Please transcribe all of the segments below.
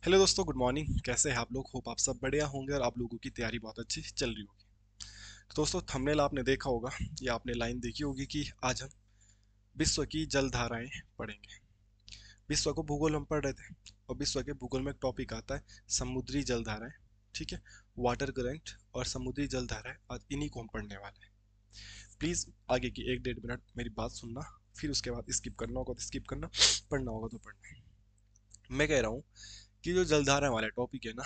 Hello दोस्तों, good morning. कैसे हैं आप लोग? होप आप सब बढ़िया होंगे और आप लोगों की तैयारी बहुत अच्छी चल रही होगी। तो दोस्तों, थंबनेल आपने देखा होगा या आपने लाइन देखी होगी कि आज हम विश्व की जलधाराएं पढ़ेंगे। विश्व को भूगोल हम पढ़ रहे थे और विश्व के भूगोल में एक टॉपिक आता है समुद्री जलधाराएं। ठीक है, वाटर करंट और समुद्री जलधाराएं, आज इन्हीं को हम पढ़ने वाले हैं। प्लीज आगे की 1-1.5 मिनट मेरी बात सुनना, फिर उसके बाद स्किप करना होगा तो स्किप करना, पढ़ना होगा तो पढ़ना। मैं कह रहा हूँ कि जो जलधारा वाला टॉपिक है ना,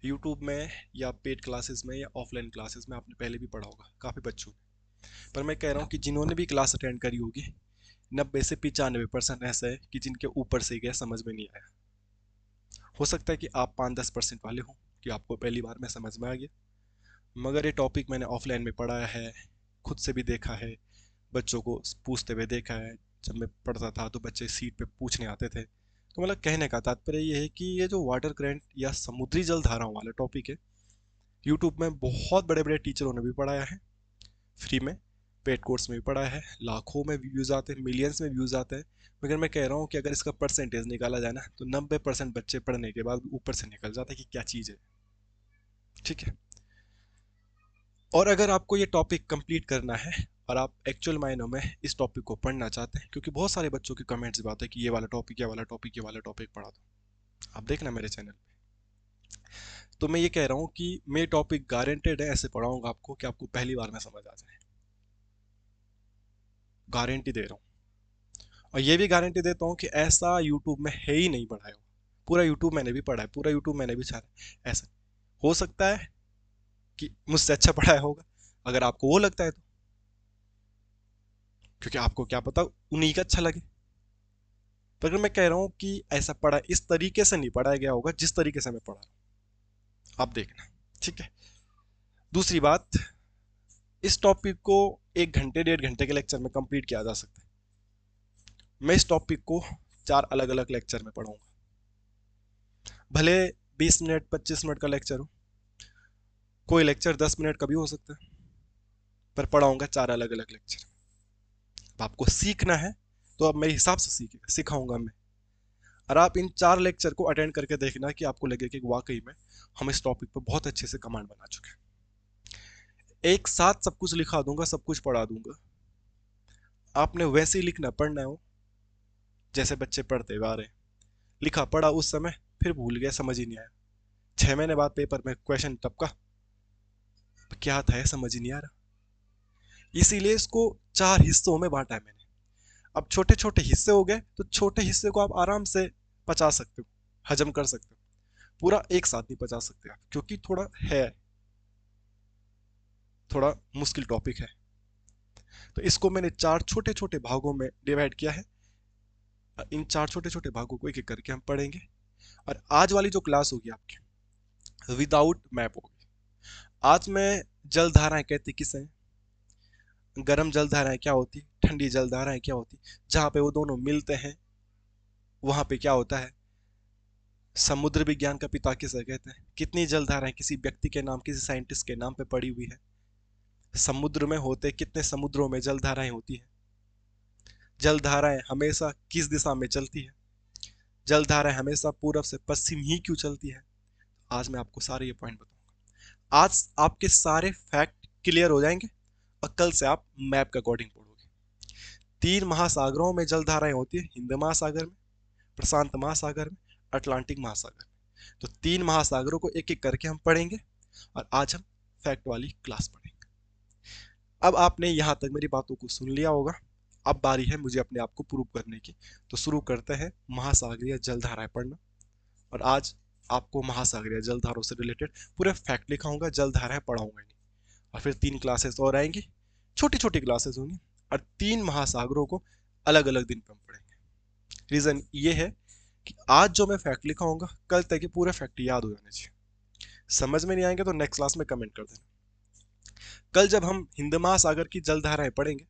यूट्यूब में या पेड क्लासेस में या ऑफलाइन क्लासेस में आपने पहले भी पढ़ा होगा काफ़ी बच्चों ने। पर मैं कह रहा हूँ कि जिन्होंने भी क्लास अटेंड करी होगी, 90 से 95% ऐसा है कि जिनके ऊपर से गया समझ में नहीं आया। हो सकता है कि आप 5-10% वाले हो कि आपको पहली बार में समझ में आ गया, मगर ये टॉपिक मैंने ऑफलाइन में पढ़ा है, खुद से भी देखा है, बच्चों को पूछते हुए देखा है। जब मैं पढ़ता था तो बच्चे सीट पे पूछने आते थे। तो मतलब कहने का तात्पर्य ये है कि ये जो वाटर करंट या समुद्री जल धाराओं वाला टॉपिक है, यूट्यूब में बहुत बड़े बड़े टीचरों ने भी पढ़ाया है, फ्री में, पेड कोर्स में भी पढ़ाया है, लाखों में व्यूज आते हैं, मिलियंस में व्यूज आते हैं। मगर मैं कह रहा हूँ कि अगर इसका परसेंटेज निकाला जाए ना, तो 90% बच्चे पढ़ने के बाद ऊपर से निकल जाते हैं कि क्या चीज़ है। ठीक है, और अगर आपको ये टॉपिक कंप्लीट करना है और आप एक्चुअल मायनों में इस टॉपिक को पढ़ना चाहते हैं, क्योंकि बहुत सारे बच्चों के कमेंट्स भी आते हैं कि ये वाला टॉपिक, ये वाला टॉपिक, ये वाला टॉपिक पढ़ा दो, आप देखना मेरे चैनल पे। तो मैं ये कह रहा हूँ कि मैं टॉपिक गारंटेड है ऐसे पढ़ाऊंगा आपको कि आपको पहली बार में समझ आ जाए, गारंटी दे रहा हूँ। और ये भी गारंटी देता हूँ कि ऐसा यूट्यूब में है ही नहीं पढ़ाया हुआ। पूरा यूट्यूब मैंने भी पढ़ा है, पूरा यूट्यूब मैंने भी छाना है। ऐसा हो सकता है कि मुझसे अच्छा पढ़ाया होगा, अगर आपको वो लगता है तो, क्योंकि आपको क्या पता उन्हीं का अच्छा लगे। पर अगर मैं कह रहा हूँ कि ऐसा पढ़ा, इस तरीके से नहीं पढ़ाया गया होगा जिस तरीके से मैं पढ़ा रहा हूँ, आप देखना। ठीक है, दूसरी बात, इस टॉपिक को 1 घंटे 1.5 घंटे के लेक्चर में कंप्लीट किया जा सकता है। मैं इस टॉपिक को 4 अलग अलग लेक्चर में पढ़ाऊंगा। भले 20 मिनट 25 मिनट का लेक्चर हो, कोई लेक्चर 10 मिनट का भी हो सकता है, पर पढ़ाऊंगा 4 अलग अलग लेक्चर। अब आपको सीखना है तो अब मेरे हिसाब से सीखेगा, सिखाऊंगा मैं। और आप इन 4 लेक्चर को अटेंड करके देखना कि आपको लगे कि वाकई में हम इस टॉपिक पर बहुत अच्छे से कमांड बना चुके हैं। एक साथ सब कुछ लिखा दूंगा, सब कुछ पढ़ा दूंगा, आपने वैसे ही लिखना, पढ़ना हो जैसे बच्चे पढ़ते हुए आ रहे हैं। लिखा पढ़ा उस समय, फिर भूल गया, समझ ही नहीं आया। 6 महीने बाद पेपर में क्वेश्चन टपका, क्या था है समझ ही नहीं आ रहा। इसीलिए इसको 4 हिस्सों में बांटा है मैंने। अब छोटे छोटे हिस्से हो गए तो छोटे हिस्से को आप आराम से पचा सकते हो, हजम कर सकते हो। पूरा एक साथ नहीं पचा सकते आप, क्योंकि थोड़ा मुश्किल टॉपिक है। तो इसको मैंने 4 छोटे छोटे भागों में डिवाइड किया है। इन 4 छोटे छोटे भागों को एक एक करके हम पढ़ेंगे। और आज वाली जो क्लास होगी आपकी, विदाउट मैप होगी। आज मैं जलधाराएं कहती किसे हैं, गर्म जलधाराएं क्या होती, ठंडी जलधाराएं क्या होती, जहां पे वो दोनों मिलते हैं वहां पे क्या होता है, समुद्र विज्ञान का पिता किसे कहते हैं, कितनी जलधाराएं किसी व्यक्ति के नाम, किसी साइंटिस्ट के नाम पे पड़ी हुई है, समुद्र में होते कितने समुद्रों में जलधाराएं होती हैं, जलधाराएं हमेशा किस दिशा में चलती है, जलधाराएं हमेशा पूर्व से पश्चिम ही क्यों चलती है। आज मैं आपको सारे ये पॉइंट बताऊंगा। आज आपके सारे फैक्ट क्लियर हो जाएंगे और कल से आप मैप के अकॉर्डिंग पढ़ोगे। 3 महासागरों में जलधाराएं होती है, हिंद महासागर में, प्रशांत महासागर में, अटलांटिक महासागर में। तो 3 महासागरों को एक एक करके हम पढ़ेंगे और आज हम फैक्ट वाली क्लास पढ़ेंगे। अब आपने यहां तक मेरी बातों को सुन लिया होगा, अब बारी है मुझे अपने आप को प्रूव करने की। तो शुरू करते हैं महासागरीय जलधाराएं पढ़ना। और आज आपको महासागरीय जलधाराओं से रिलेटेड पूरे फैक्ट लिखाऊंगा, जलधाराएं पढ़ाऊंगा नहीं। और फिर 3 क्लासेस और आएंगी, छोटी छोटी क्लासेस होंगी, और 3 महासागरों को अलग अलग दिन पर हम पढ़ेंगे। रीजन ये है कि आज जो मैं फैक्ट लिखाऊंगा, कल तक के पूरे फैक्ट याद हो जाने चाहिए। समझ में नहीं आएंगे तो नेक्स्ट क्लास में कमेंट कर देना। कल जब हम हिंद महासागर की जलधाराएं पढ़ेंगे,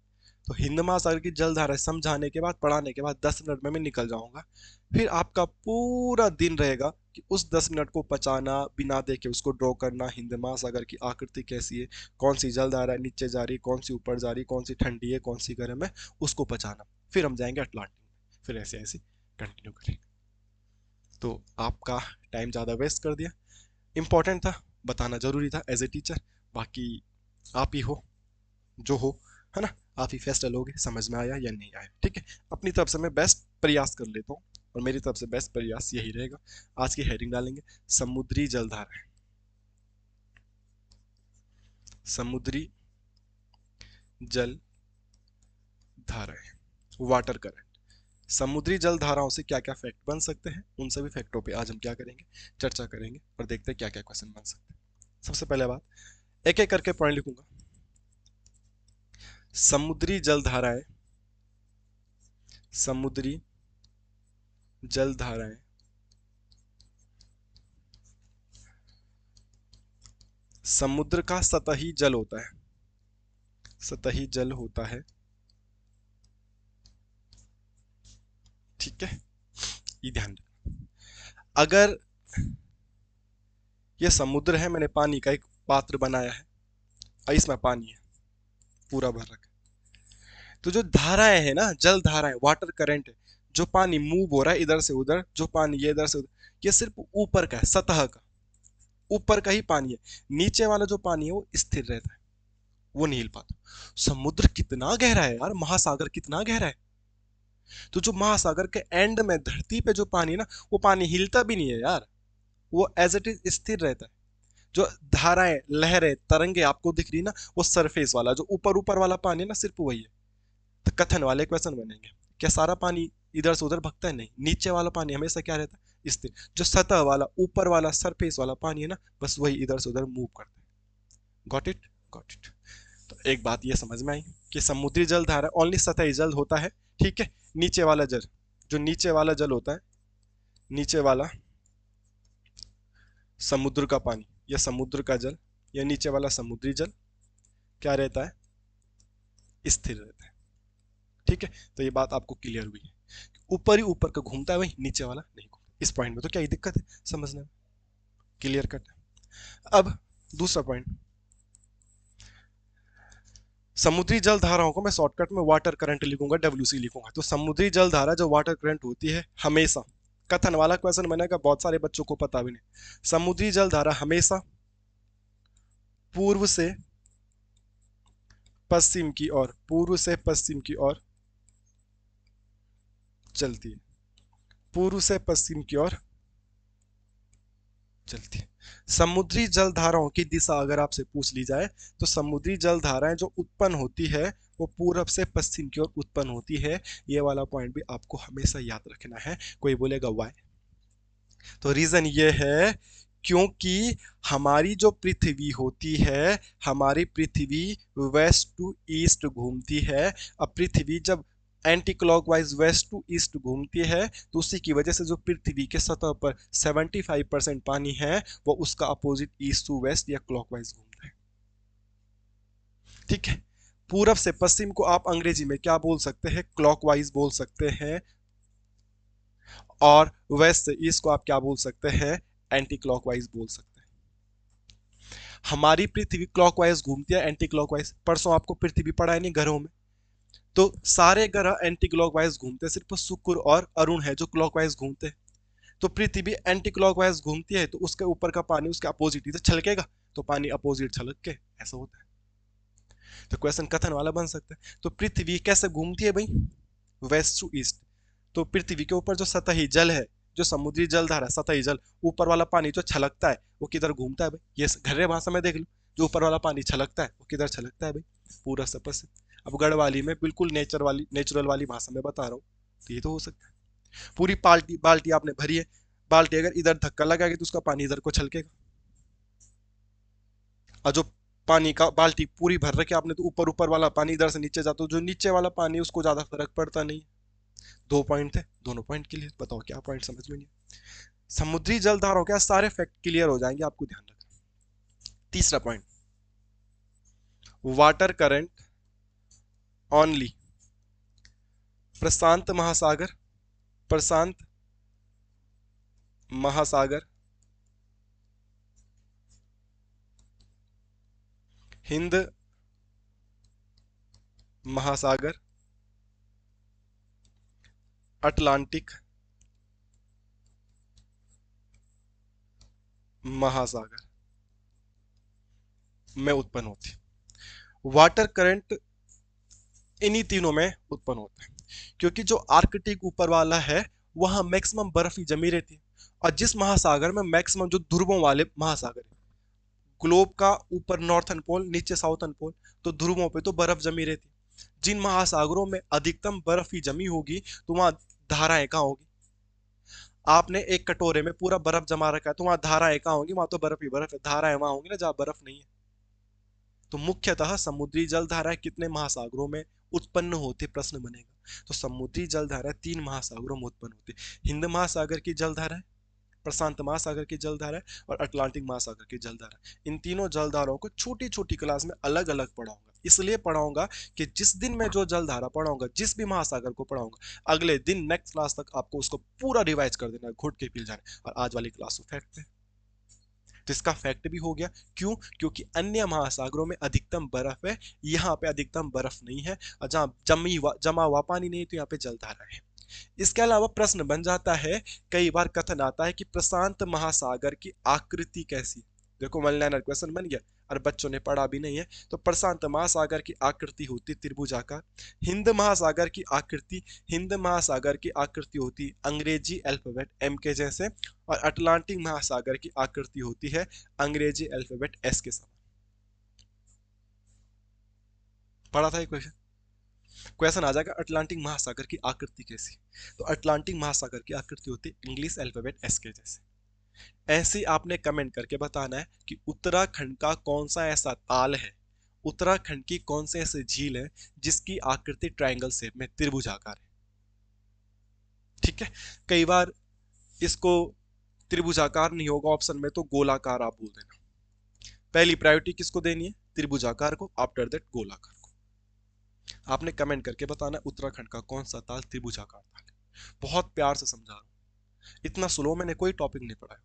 तो हिंद महासागर की जलधाराएं समझाने के बाद, पढ़ाने के बाद 10 मिनट में मैं निकल जाऊंगा। फिर आपका पूरा दिन रहेगा कि उस 10 मिनट को पचाना, बिना देखे उसको ड्रॉ करना, हिंद महासागर की आकृति कैसी है, कौन सी जलधारा नीचे जा रही, कौन सी ऊपर जा रही, कौन सी ठंडी है, कौन सी गर्म है, उसको पचाना। फिर हम जाएंगे अटलांटिक में, फिर ऐसे ऐसे कंटिन्यू करेंगे। तो आपका टाइम ज़्यादा वेस्ट कर दिया। इंपॉर्टेंट था, बताना जरूरी था एज ए टीचर। बाकी आप ही हो जो हो, है ना, आप ही फैसला लोगे समझ में आया या नहीं आया। ठीक है, अपनी तरफ से मैं बेस्ट प्रयास कर लेता हूँ और मेरी तरफ से बेस्ट प्रयास यही रहेगा। आज की हेडिंग डालेंगे समुद्री जलधाराएं। समुद्री जल धाराएं, वाटर करंट। समुद्री जल धाराओं से क्या क्या फैक्ट बन सकते हैं, उन सभी फैक्टों पे आज हम क्या करेंगे, चर्चा करेंगे और देखते हैं क्या क्या क्वेश्चन बन सकते हैं। सबसे पहले बात, एक एक करके पॉइंट लिखूंगा। समुद्री जल धाराएं, समुद्री जल धाराएं समुद्र का सतही जल होता है, सतही जल होता है। ठीक है, ये ध्यान रखना। अगर ये समुद्र है, मैंने पानी का एक पात्र बनाया है और इसमें पानी है पूरा भर रखा है, तो जो धाराएं है ना, जल धाराएं, वाटर करंट है, जो पानी मूव हो रहा है इधर से उधर, जो पानी ये इधर से उधर, ये सिर्फ ऊपर का है, सतह का, ऊपर का ही पानी है। नीचे वाला जो पानी है वो स्थिर रहता है, वो नहीं हिल पाता। समुद्र कितना गहरा है यार, महासागर कितना गहरा है। तो जो महासागर के एंड में धरती पे जो पानी है ना, वो पानी हिलता भी नहीं है यार, वो एज इट इज स्थिर रहता है। जो धाराएं, लहरें, तरंगे आपको दिख रही ना, वो सरफेस वाला जो ऊपर ऊपर वाला पानी है ना, सिर्फ वही है। तो कथन वाले क्वेश्चन बनेंगे, क्या सारा पानी इधर से उधर भगता है? नहीं, नीचे वाला पानी हमेशा क्या रहता है, स्थिर। जो सतह वाला, ऊपर वाला, सरफेस वाला पानी है ना, बस वही इधर से उधर मूव करता है। Got it, got it. तो एक बात ये समझ में आई कि समुद्री जल धारा ओनली सतही जल होता है। ठीक है, नीचे वाला जल, जो नीचे वाला जल होता है, नीचे वाला समुद्र का पानी या समुद्र का जल या नीचे वाला समुद्री जल क्या रहता है, स्थिर रहता है। ठीक है, तो ये बात आपको क्लियर हुई है। ऊपर ही ऊपर का घूमता है, वही नीचे वाला नहीं घूमता। इस पॉइंट में तो क्या ही दिक्कत है समझने में, क्लियर कट है। अब दूसरा पॉइंट, समुद्री जल धाराओं को मैं शॉर्टकट में वाटर करंट लिखूंगा, डब्ल्यूसी लिखूंगा। तो समुद्री जल धारा जो वाटर करंट होती है, हमेशा, कथन वाला क्वेश्चन बनेगा, बहुत सारे बच्चों को पता भी नहीं। समुद्री जल धारा हमेशा पूर्व से पश्चिम की ओर, पूर्व से पश्चिम की ओर चलती है, पूर्व से पश्चिम की ओर चलती है। समुद्री जल धाराओं की दिशा अगर आपसे पूछ ली जाए, तो समुद्री जल धाराएं जो उत्पन्न होती है वो पूरब से पश्चिम की ओर उत्पन्न होती है। ये वाला पॉइंट भी आपको हमेशा याद रखना है। कोई बोलेगा वाई, तो रीजन ये है क्योंकि हमारी जो पृथ्वी होती है, हमारी पृथ्वी वेस्ट टू ईस्ट घूमती है। अब पृथ्वी जब anti clockwise west to east घूमती है, तो उसी की वजह से जो पृथ्वी के सतह पर 75% पानी है, वो उसका अपोजिट ईस्ट टू वेस्ट या क्लॉकवाइज घूमता है। ठीक है, पूरब से पश्चिम को आप अंग्रेजी में क्या बोल सकते हैं, क्लॉकवाइज बोल सकते हैं, और वेस्ट से ईस्ट को आप क्या बोल सकते हैं, एंटी क्लॉकवाइज बोल सकते हैं। हमारी पृथ्वी क्लॉकवाइज घूमती है, एंटी क्लॉकवाइज। परसों आपको पृथ्वी पढ़ा है नहीं घरों में, तो सारे ग्रह एंटी क्लॉकवाइज घूमते हैं, सिर्फ शुक्र और अरुण है जो क्लॉकवाइज घूमते हैं। तो पृथ्वी एंटी क्लॉकवाइज घूमती है, तो उसके ऊपर का पानी उसके अपोजिट से छलकेगा, तो पानी अपोजिट छलक के ऐसा होता है। तो क्वेश्चन कथन वाला बन सकता है। तो पृथ्वी कैसे घूमती है भाई, वेस्ट टू ईस्ट। तो पृथ्वी के ऊपर जो सतही जल है, जो समुद्री जल धारा, सतही जल, ऊपर वाला पानी जो छलकता है, वो किधर घूमता है भाई, ये घर्रे भाषा में देख लो, जो ऊपर वाला पानी छलकता है वो किधर छलकता है भाई, पूरा से पश्चिम। अब गढ़वाली में बिल्कुल नेचुरल वाली भाषा में बता रहा हूँ, तो ये तो हो सकता है। पूरी बाल्टी बाल्टी आपने भरी है, बाल्टी अगर इधर धक्का लगाएगी तो उसका पानी इधर को छलकेगा, और जो पानी का बाल्टी पूरी भर रखी आपने, तो ऊपर ऊपर वाला पानी इधर से नीचे जाता है, जो नीचे वाला पानी उसको ज्यादा फर्क पड़ता नहीं। दो पॉइंट थे, दोनों पॉइंट क्लियर। बताओ क्या पॉइंट समझ में नहीं? समुद्री जलधाराओं के सारे फैक्ट क्लियर हो जाएंगे, आपको ध्यान रखना। तीसरा पॉइंट, वाटर करंट ओनली प्रशांत महासागर, प्रशांत महासागर, हिंद महासागर, अटलांटिक महासागर में उत्पन्न होती। वाटर करंट इन्हीं तीनों में उत्पन्न होता है, क्योंकि जो आर्कटिक ऊपर वाला है वहां मैक्सिमम बर्फ ही जमी रहती है, और जिस महासागर में मैक्सिमम जो ध्रुवों वाले महासागर है, ग्लोब का ऊपर नॉर्थन पोल नीचे साउथर्न पोल, तो ध्रुवों पे तो बर्फ जमी रहती है। जिन महासागरों में अधिकतम बर्फ ही जमी होगी तो वहां धाराएं कहाँ होगी? आपने एक कटोरे में पूरा बर्फ जमा रखा है तो वहां धाराएं कहाँ होंगी? वहां तो बर्फ ही बर्फ है, धाराएं वहां होंगी ना जहां बर्फ नहीं है। तो मुख्यतः समुद्री जल धाराएं कितने महासागरों में उत्पन्न होती, प्रश्न बनेगा। तो समुद्री जल धाराएं 3 महासागरों में उत्पन्न होती। हिंद महासागर की जल धाराएं, प्रशांत महासागर की जलधारा और अटलांटिक महासागर की जलधारा। इन तीनों जलधाराओं को छोटी छोटी क्लास में अलग अलग पढ़ाऊंगा, इसलिए पढ़ाऊंगा कि जिस दिन मैं जो जलधारा पढ़ाऊंगा, जिस भी महासागर को पढ़ाऊंगा, अगले दिन नेक्स्ट क्लास तक आपको उसको पूरा रिवाइज कर देना, घुट के पिल जाना। और आज वाली क्लास तो फैक्ट है, तो इसका फैक्ट भी हो गया। क्यों? क्योंकि अन्य महासागरों में अधिकतम बर्फ है, यहाँ पे अधिकतम बर्फ नहीं है, और जहाँ जमा हुआ पानी नहीं तो यहाँ पे जलधारा है। इसके अलावा प्रश्न बन जाता है, कई बार कथन आता है कि प्रशांत महासागर की आकृति कैसी? देखो वन लाइनर क्वेश्चन बन गया और बच्चों ने पढ़ा भी नहीं है। तो प्रशांत महासागर की आकृति होती त्रिभुजाकार। हिंद महासागर की आकृति, हिंद महासागर की आकृति होती अंग्रेजी अल्फाबेट एम के जैसे, और अटलांटिक महासागर की आकृति होती है अंग्रेजी अल्फाबेट एस के समान। पढ़ा था ये क्वेश्चन? क्वेश्चन आ जाएगा अटलांटिक महासागर की आकृति कैसी? तो अटलांटिक महासागर की आकृति होती है इंग्लिश अल्फाबेट एस के जैसे। ऐसे आपने कमेंट करके बताना है कि उत्तराखंड का कौन सा ऐसा ताल है, उत्तराखंड की कौन सी ऐसी झील है जिसकी आकृति ट्रायंगल शेप में त्रिभुजाकार है। ठीक है, कई बार इसको त्रिभुजाकार नहीं होगा ऑप्शन में तो गोलाकार आप बोल देना। पहली प्रायोरिटी किसको देनी है? त्रिभुजाकार को, आफ्टर दैट गोलाकार को। आपने कमेंट करके बताना उत्तराखंड का कौन सा ताल त्रिभुजाकार ताल है। बहुत प्यार से समझा रहा हूं, इतना स्लो मैंने कोई टॉपिक नहीं पढ़ाया।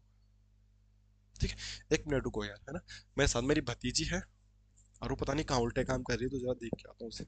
ठीक है, 1 मिनट रुको यार, है ना। मेरे साथ मेरी भतीजी है और वो पता नहीं कहाँ उल्टे काम कर रही है, तो जरा देख के आता हूँ उसे।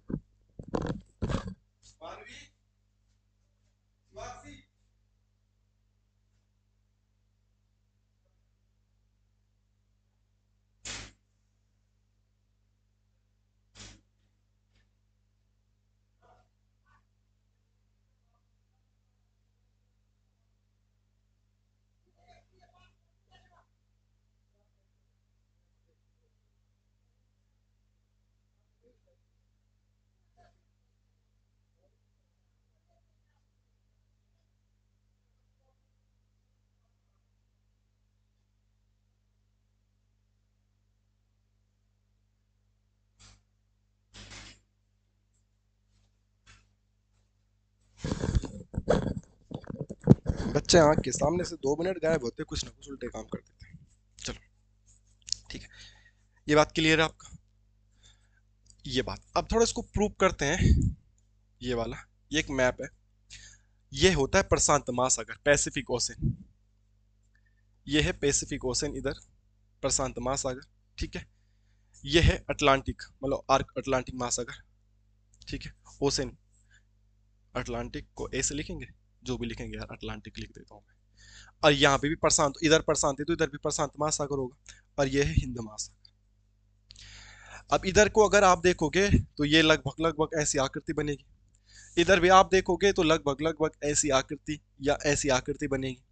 बच्चे आंख के सामने से 2 मिनट गायब होते, कुछ ना कुछ उल्टे काम कर देते। चलो ठीक है, ये बात क्लियर है आपका? ये बात अब थोड़ा इसको प्रूव करते हैं। ये वाला, ये एक मैप है, ये होता है प्रशांत महासागर, पैसिफिक ओशन। ये है पैसिफिक ओशन इधर, प्रशांत महासागर। ठीक है, ये है अटलांटिक, मतलब आर्क अटलांटिक महासागर। ठीक है, ओशन, अटलांटिक को ए से लिखेंगे, जो भी लिखेंगे यार, अटलांटिक लिख देता हूँ मैं। और यहाँ पे भी प्रशांत, इधर प्रशांत है तो इधर भी प्रशांत महासागर होगा, और ये है हिंद महासागर। अब इधर को अगर आप देखोगे तो ये लगभग लगभग ऐसी आकृति बनेगी, इधर भी आप देखोगे तो लगभग लगभग ऐसी आकृति या ऐसी आकृति बनेगी।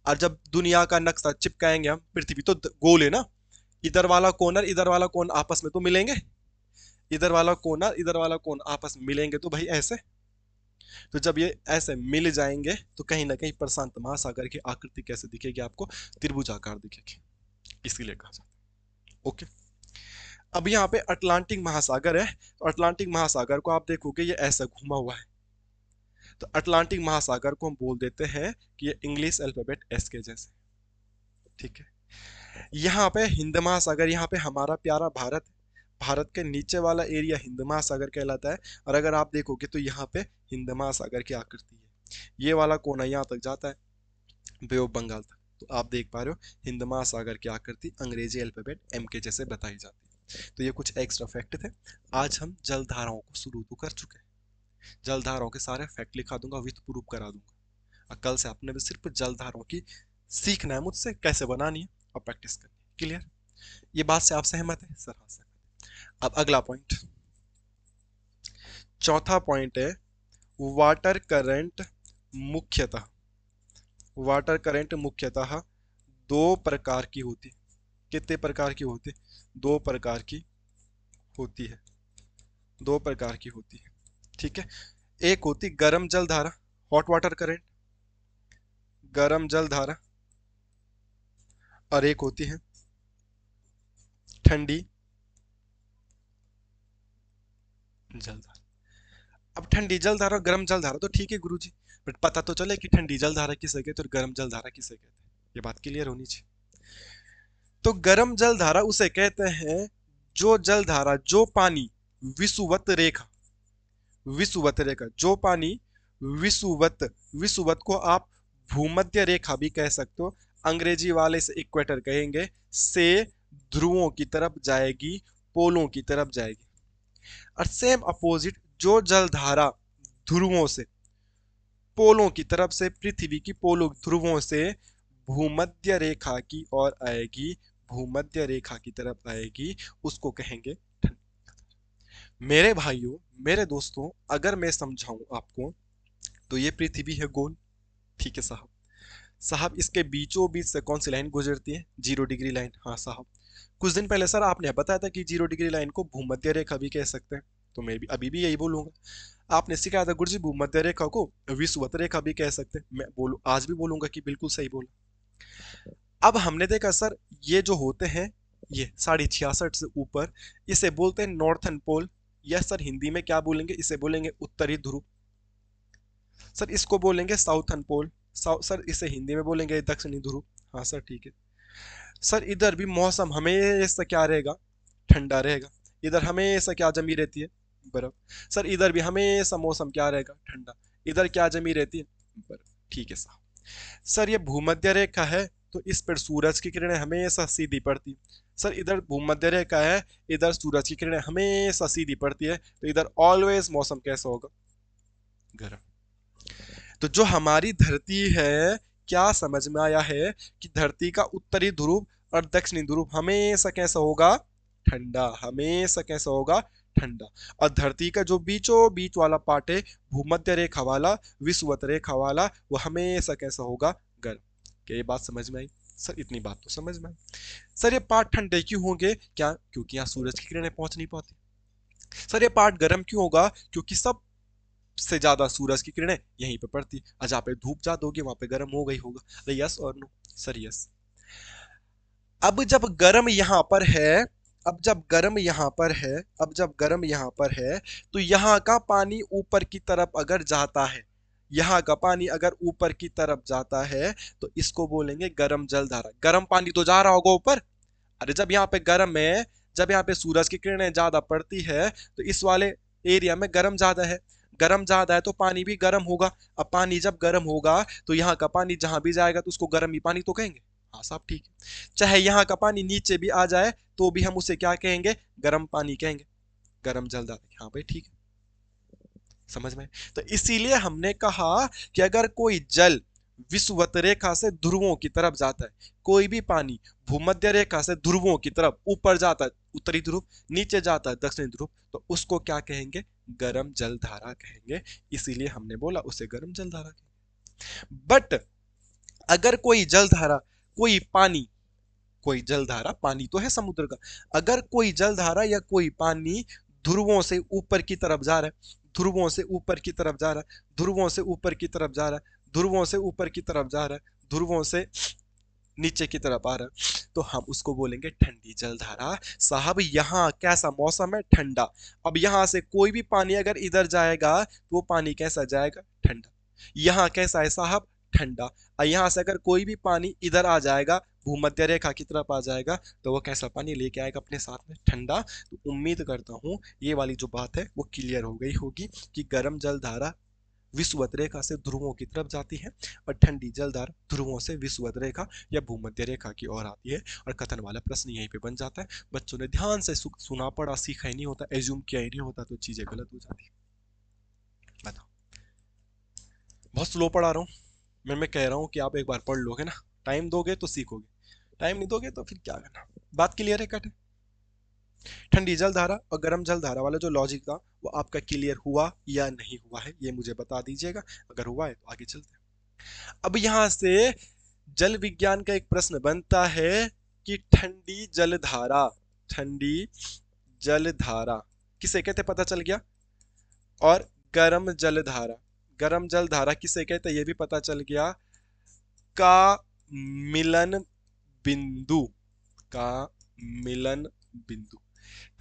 और जब दुनिया का नक्शा चिपकाएंगे हम, पृथ्वी तो गोल है ना, इधर वाला कोनर इधर वाला कोन आपस में तो मिलेंगे, इधर वाला कोनर इधर वाला कोन आपस में मिलेंगे तो भाई ऐसे। तो जब ये ऐसे मिल जाएंगे तो कहीं ना कहीं प्रशांत महासागर की आकृति कैसे दिखेगी आपको? त्रिभुजाकार दिखेगी, इसीलिए कहा जाता है। ओके, अब यहाँ पे अटलांटिक महासागर है, तो अटलांटिक महासागर को आप देखोगे ये ऐसा घुमा हुआ है, तो अटलांटिक महासागर को हम बोल देते हैं कि ये इंग्लिश अल्फाबेट एस के जैसे। ठीक है, यहाँ पे हिंद महासागर, यहाँ पे हमारा प्यारा भारत है, भारत के नीचे वाला एरिया हिंद महासागर कहलाता है। और अगर आप देखोगे तो यहाँ पे हिंद महासागर की आकृति है, ये वाला कोना यहाँ तक जाता है बे ऑफ बंगाल तक। तो आप देख पा रहे हो हिंद महासागर की आकृति अंग्रेजी अल्फाबेट एम के जैसे बताई जाती है। तो ये कुछ एक्स्ट्रा फैक्ट थे। आज हम जलधाराओं को शुरू तो कर चुके हैं, जलधाराओं के सारे फैक्ट लिखा दूंगा, विथ प्रूफ करा दूंगा। और कल से आपने भी सिर्फ जलधाराओं की सीखना है मुझसे कैसे बनानी है, और प्रैक्टिस करनी है। क्लियर? ये बात से आप सहमत है सर? हाँ सहमत है। अब अगला पॉइंट, चौथा पॉइंट है वाटर करंट मुख्यतः, वाटर करंट मुख्यतः दो प्रकार की होती है। कितने प्रकार की होती है? दो प्रकार की होती है, दो प्रकार की होती है। ठीक है, एक होती गर्म जल धारा, हॉट वाटर करंट, गर्म जल धारा, और एक होती है ठंडी जल धारा। अब ठंडी जल धारा और गर्म जल धारा तो ठीक है गुरुजी, बट पता तो चले कि ठंडी जल धारा किसे कहते हैं और गर्म जल धारा किसे कहते हैं, ये बात क्लियर होनी चाहिए। तो गर्म जल धारा उसे कहते हैं जो जल धारा, जो पानी विषुवत रेखा, विषुवत रेखा, जो पानी विषुवत, विषुवत को आप भूमध्य रेखा भी कह सकते हो, अंग्रेजी वाले से इक्वेटर कहेंगे, से ध्रुवों की तरफ जाएगी, पोलों की तरफ जाएगी। और सेम अपोजिट, जो जलधारा ध्रुवों से, पोलों की तरफ से, पृथ्वी की पोलों ध्रुवों से भूमध्य रेखा की ओर आएगी, भूमध्य रेखा की तरफ आएगी, उसको कहेंगे ठंडी। मेरे भाइयों, मेरे दोस्तों, अगर मैं समझाऊं आपको, तो ये पृथ्वी है गोल, ठीक है साहब। साहब इसके बीचों बीच से कौन सी लाइन गुजरती है? 0 डिग्री लाइन। हाँ साहब, कुछ दिन पहले सर आपने बताया था कि 0 डिग्री लाइन को भूमध्य रेखा भी कह सकते हैं, तो मैं भी अभी भी यही बोलूंगा। आपने सिखाया था गुरुजी भूमध्य रेखा को विषुवत रेखा भी कह सकते हैं, मैं बोलू आज भी बोलूंगा कि बिल्कुल सही बोला। अब हमने देखा सर, ये जो होते हैं, ये 66.5 से ऊपर, इसे बोलते हैं नॉर्थन पोल, या सर हिंदी में क्या बोलेंगे, इसे बोलेंगे उत्तरी ध्रुव। सर इसको बोलेंगे साउथर्न पोल, सर इसे हिंदी में बोलेंगे दक्षिणी ध्रुव। हाँ सर ठीक है। सर इधर भी मौसम हमेशा क्या रहेगा? ठंडा रहेगा। इधर हमेशा क्या जमी रहती है? बर्फ। सर इधर भी हमेशा मौसम क्या रहेगा? ठंडा। इधर क्या जमी रहती है? बर्फ। ठीक है साहब। सर ये भूमध्य रेखा है, तो इस पर सूरज की किरणें हमेशा सीधी पड़ती। सर इधर भूमध्य रेखा है, इधर सूरज की किरणें हमेशा सीधी पड़ती है, तो इधर ऑलवेज मौसम कैसा होगा? गर्म। तो जो हमारी धरती है, क्या समझ में आया है कि धरती का उत्तरी ध्रुव और दक्षिणी ध्रुव हमेशा कैसा होगा? ठंडा। हमेशा कैसा होगा? ठंडा। और धरती का जो बीचों बीच वाला पार्ट है, भूमध्य रेखा वाला, विषुवत रेखा वाला, वो हमेशा कैसा होगा? गर्म। क्या ये बात समझ में आई? सर इतनी बात तो समझ में आई। सर ये पार्ट ठंडे क्यों होंगे? क्या? क्योंकि यहाँ सूरज की किरणें पहुंच नहीं पाती। सर ये पार्ट गर्म क्यों होगा? क्योंकि सब से ज्यादा सूरज की किरणें यहीं पे पड़ती, और जहाँ पे धूप ज्यादा होगी वहां पे गर्म होगा ही होगा। अरे यस और नो? Sir yes. अब जब गर्म यहां पर है, अब जब गर्म यहां पर है, अब जब गर्म यहां पर है, तो यहाँ का पानी ऊपर की तरफ अगर जाता है, यहाँ का पानी अगर ऊपर की तरफ जाता है, तो इसको बोलेंगे गर्म जलधारा। गर्म पानी तो जा रहा होगा ऊपर। अरे जब यहाँ पे गर्म है, जब यहाँ पे सूरज की किरणें ज्यादा पड़ती है, तो इस वाले एरिया में गर्म ज्यादा है। गर्म ज्यादा है तो पानी भी गर्म होगा। अब पानी जब गर्म होगा, तो यहाँ का पानी जहां भी जाएगा तो उसको गर्म ही पानी तो कहेंगे। हाँ साहब ठीक है। चाहे यहाँ का पानी नीचे भी आ जाए, तो भी हम उसे क्या कहेंगे? गर्म पानी कहेंगे, गर्म जलदार। हाँ भाई ठीक है, समझ में। तो इसीलिए हमने कहा कि अगर कोई जल विषुवत रेखा से ध्रुवों की तरफ जाता है, कोई भी पानी भूमध्य रेखा से ध्रुवों की तरफ ऊपर जाता है उत्तरी ध्रुव, नीचे जाता है दक्षिणी ध्रुव, तो उसको क्या कहेंगे? गर्म जलधारा कहेंगे। इसीलिए हमने बोला उसे गर्म जलधारा कहेंगे। बट अगर कोई जलधारा, कोई पानी, कोई जलधारा, पानी तो है समुद्र का, अगर कोई जलधारा या कोई पानी ध्रुवों से ऊपर की तरफ जा रहा है, ध्रुवों से ऊपर की तरफ जा रहा है, ध्रुवों से ऊपर की तरफ जा रहा है, ध्रुवों से ऊपर की तरफ जा रहा है, ध्रुवों से नीचे की तरफ आ रहा है, तो हम उसको बोलेंगे ठंडी जलधारा। साहब यहाँ कैसा मौसम है? ठंडा। अब यहां से कोई भी पानी अगर इधर जाएगा, तो वो पानी कैसा जाएगा? ठंडा। यहाँ कैसा है साहब? ठंडा। और यहां से अगर कोई भी पानी इधर आ जाएगा, भूमध्य रेखा की तरफ आ जाएगा, तो वो कैसा पानी लेके आएगा अपने साथ में? ठंडा। तो उम्मीद करता हूं ये वाली जो बात है वो क्लियर हो गई होगी कि गर्म जलधारा विषुवत रेखा से ध्रुवों की तरफ जाती है, और ठंडी जलधारा ध्रुवों से विषुवत रेखा या भूमध्य रेखा की ओर आती है। और कथन वाला प्रश्न यहीं पे बन जाता है। बच्चों ने ध्यान से सुना पढ़ा सीखा ही नहीं होता, एज्यूम किया ही नहीं होता, तो चीजें गलत हो जाती है। बताओ, बहुत स्लो पढ़ा रहा हूँ मैं कह रहा हूँ कि आप एक बार पढ़ लोगे ना, टाइम दोगे तो सीखोगे। टाइम नहीं दोगे तो फिर क्या करना। बात क्लियर है कट? ठंडी जल धारा और गर्म जल धारा वाला जो लॉजिक था वो आपका क्लियर हुआ या नहीं हुआ है, ये मुझे बता दीजिएगा। अगर हुआ है तो आगे चलते हैं। अब यहां से जल विज्ञान का एक प्रश्न बनता है कि ठंडी जल धारा किसे कहते पता चल गया, और गर्म जल धारा किसे कहते ये भी पता चल गया। का मिलन बिंदु का मिलन बिंदु।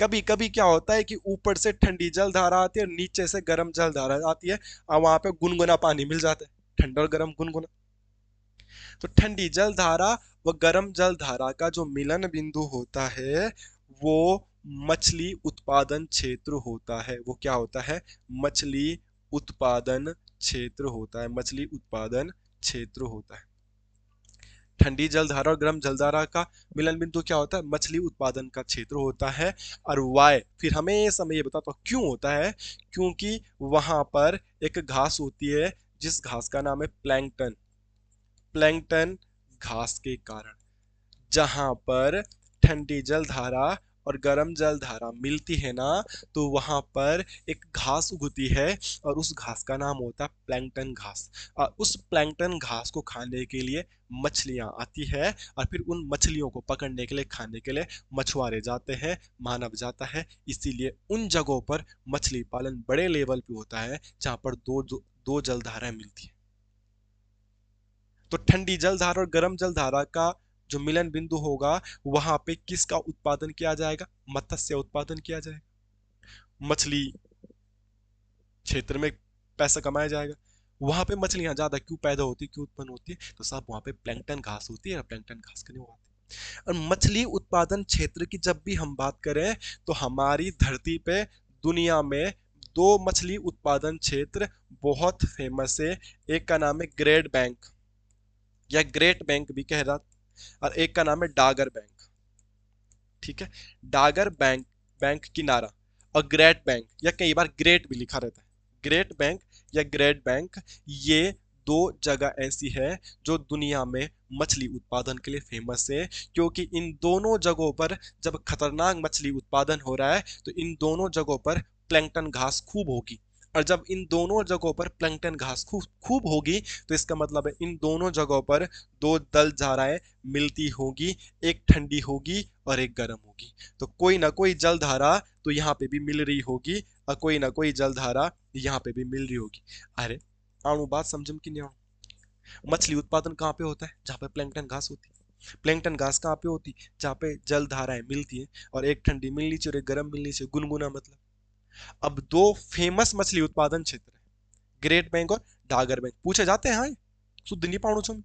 कभी कभी क्या होता है कि ऊपर से ठंडी जल धारा आती है और नीचे से गर्म जल धारा आती है, और वहां पे गुनगुना पानी मिल जाता है, ठंडा और गर्म गुनगुना। तो ठंडी जल धारा व गर्म जल धारा का जो मिलन बिंदु होता है वो मछली उत्पादन क्षेत्र होता है। वो क्या होता है? मछली उत्पादन क्षेत्र होता है। मछली उत्पादन क्षेत्र होता है। ठंडी जलधारा और गर्म जलधारा का मिलन बिंदु क्या होता है? मछली उत्पादन का क्षेत्र होता है। और वाई फिर हमेशा मैं ये बताता हूँ क्यों होता है, क्योंकि वहां पर एक घास होती है जिस घास का नाम है प्लैंकटन। प्लैंकटन घास के कारण जहां पर ठंडी जलधारा और गर्म जलधारा मिलती है ना, तो वहां पर एक घास उगती है और उस घास का नाम होता है प्लैंकटन घास। और उस प्लैंकटन घास को खाने के लिए मछलियां आती है, और फिर उन मछलियों को पकड़ने के लिए खाने के लिए मछुआरे जाते हैं, मानव जाता है। इसीलिए उन जगहों पर मछली पालन बड़े लेवल पे होता है जहां पर दो जलधाराएं मिलती है। तो ठंडी जलधारा और गर्म जलधारा का जो मिलन बिंदु होगा वहां पे किसका उत्पादन किया जाएगा? मत्स्य उत्पादन किया जाएगा। मछली क्षेत्र में पैसा कमाया जाएगा। वहां पे मछलियां ज्यादा क्यों पैदा होती, क्यों उत्पन्न होती है? तो सब वहां पे प्लैंकटन घास होती है, और प्लैंकटन घास के लिए उगाते हैं। और मछली उत्पादन क्षेत्र की जब भी हम बात करें तो हमारी धरती पे दुनिया में दो मछली उत्पादन क्षेत्र बहुत फेमस है। एक का नाम है ग्रेट बैंक या ग्रेट बैंक भी कह रहा, और एक का नाम है डागर बैंक। ठीक है, डागर बैंक, बैंक किनारा, और ग्रेट बैंक या कई बार ग्रेट भी लिखा रहता है। ग्रेट बैंक या ग्रेट बैंक, ये दो जगह ऐसी है जो दुनिया में मछली उत्पादन के लिए फेमस है। क्योंकि इन दोनों जगहों पर जब खतरनाक मछली उत्पादन हो रहा है तो इन दोनों जगहों पर प्लैंकटन घास खूब होगी। और जब इन दोनों जगहों पर प्लैंकटन घास खूब खूब होगी तो इसका मतलब है इन दोनों जगहों पर दो जल धाराएं मिलती होगी, एक ठंडी होगी और एक गर्म होगी। तो कोई ना कोई जल धारा तो यहाँ पे भी मिल रही होगी, और कोई ना कोई जल धारा यहाँ पे भी मिल रही होगी। अरे आणु बात समझ में कि नहीं आणु? मछली उत्पादन कहाँ पे होता है? जहाँ पे प्लैंकटन घास होती है। प्लैंकटन घास कहाँ पे होती? जहाँ पे जल धाराएं मिलती है, और एक ठंडी मिलनी चाहिए और एक गर्म मिलनी चाहिए, गुनगुना मतलब। अब दो फेमस मछली उत्पादन क्षेत्र है, ग्रेट बैंक और डागर बैंक, पूछे जाते हैं। हाँ, शुद्ध नहीं पाणु छो। तो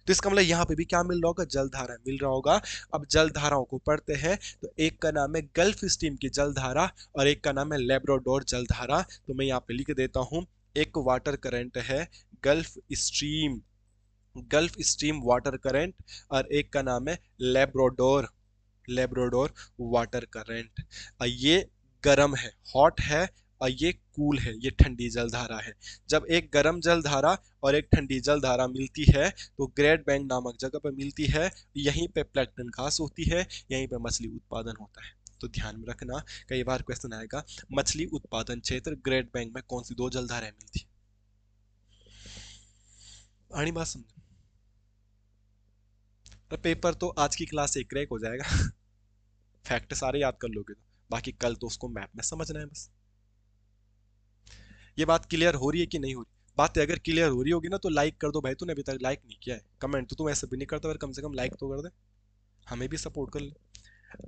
इसका मतलब यहाँ पे भी क्या मिल रहा होगा? जलधारा मिल रहा होगा। अब जलधाराओं को पढ़ते हैं तो एक का नाम है गल्फ स्ट्रीम की जलधारा और एक का नाम है लेब्राडोर जलधारा। तो मैं यहाँ पे लिख देता हूँ, एक वाटर करंट है gulf stream, gulf stream water current, और एक का नाम है लेब्राडोर, लेब्राडोर वाटर करंट। ये गर्म है, हॉट है, और ये कूल है, ये ठंडी जलधारा है। जब एक गर्म जलधारा और एक ठंडी जलधारा मिलती है तो ग्रेट बैंक नामक जगह पर मिलती है। यहीं पे प्लैंकटन घास होती है, यहीं पे मछली उत्पादन होता है। तो ध्यान में रखना, कई बार क्वेश्चन आएगा मछली उत्पादन क्षेत्र ग्रेट बैंक में कौन सी दो जलधाराएं मिलती है। आनी बात समझ? तो पेपर तो आज की क्लास से क्रैक हो जाएगा। फैक्ट सारे याद कर लोगे तो, बाकी कल तो उसको मैप में समझना है बस। ये बात क्लियर हो रही है कि नहीं हो रही? बातें अगर क्लियर हो रही होगी ना तो लाइक कर दो भाई, तूने अभी तक लाइक नहीं किया है। कमेंट तो तुम ऐसे भी नहीं करता, कम से कम लाइक तो कर दे, हमें भी सपोर्ट कर ले।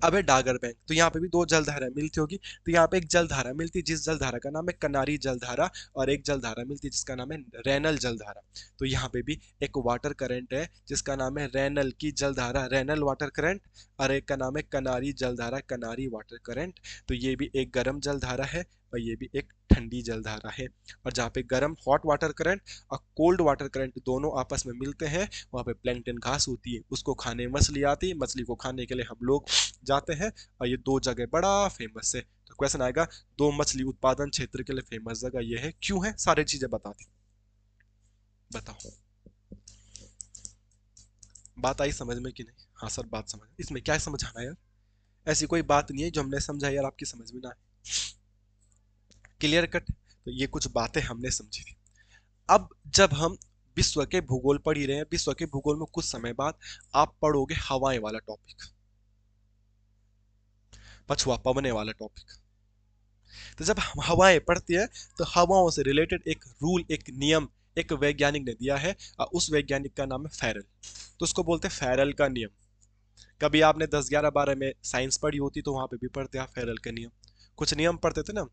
अब है डागर बैंक, तो यहाँ पे भी दो जलधारा मिलती होगी। तो यहाँ पे एक जलधारा मिलती है जिस जलधारा का नाम है कनारी जलधारा, और एक जलधारा मिलती है जिसका नाम है रैनल जलधारा। तो यहाँ पे भी एक वाटर करंट है जिसका नाम है रैनल की जलधारा, रैनल वाटर करंट, और एक का नाम है कनारी जलधारा, कनारी वाटर करंट। तो ये भी एक गर्म जलधारा है और ये भी एक ठंडी जलधारा है। और जहाँ पे गर्म हॉट वाटर करंट और कोल्ड वाटर करंट दोनों आपस में मिलते हैं, वहाँ पे प्लैंकटन घास होती है, उसको खाने मछली आती है, मछली को खाने के लिए हम लोग जाते हैं। और ये दो जगह बड़ा फेमस है। तो क्वेश्चन आएगा दो मछली उत्पादन क्षेत्र के लिए फेमस जगह ये है, क्यों है? सारी चीजें बता दी, बताओ। बात आई समझ में कि नहीं? हाँ सर बात समझ, इसमें क्या समझाना यार, ऐसी कोई बात नहीं है जो हमने समझा यार आपकी समझ में ना आए। Clear cut. तो ये कुछ बातें हमने समझी थी। अब जब हम विश्व के भूगोल पढ़ ही रहे हैं, विश्व के भूगोल में कुछ समय बाद आप पढ़ोगे हवाएं वाला टॉपिक, पछुआ पवने वाला टॉपिक। तो जब हम हवाएं पढ़ते हैं तो हवाओं से रिलेटेड एक रूल, एक नियम, एक वैज्ञानिक ने दिया है, और उस वैज्ञानिक का नाम है फेरल। तो उसको बोलते हैं फेरल का नियम। कभी आपने 10 11 12 में साइंस पढ़ी होती तो वहां पे भी पढ़ते आप फेरल का नियम, कुछ नियम पढ़ते थे ना।